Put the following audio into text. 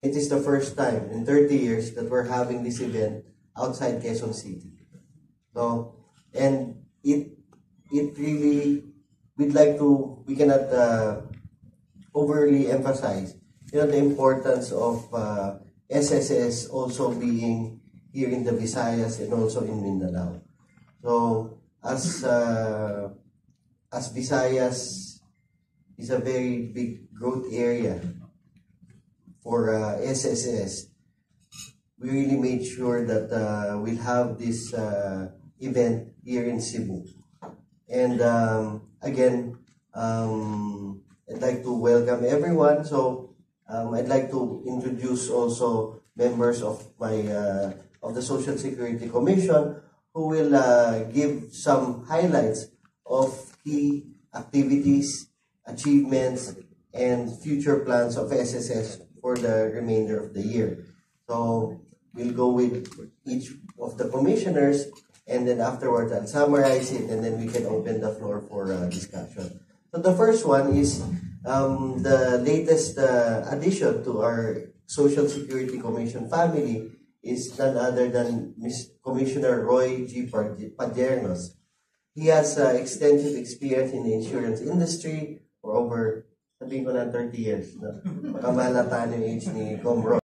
It is the first time in 30 years that we're having this event outside Quezon City. So, and it really, we cannot overly emphasize, the importance of SSS also being here in the Visayas and also in Mindanao. So, as Visayas is a very big growth area for SSS, we really made sure that we'll have this event here in Cebu. And again, I'd like to welcome everyone. So I'd like to introduce also members of the Social Security Commission who will give some highlights of key activities, achievements, and future plans of SSS for the remainder of the year. So we'll go with each of the commissioners, and then afterwards I'll summarize it, and then we can open the floor for discussion. So the first one is the latest addition to our Social Security Commission family is none other than Commissioner Roy G. Padiernos. He has extensive experience in the insurance industry for over, sabihin ko na 30 years. No? Baka malata yung age ni Comro.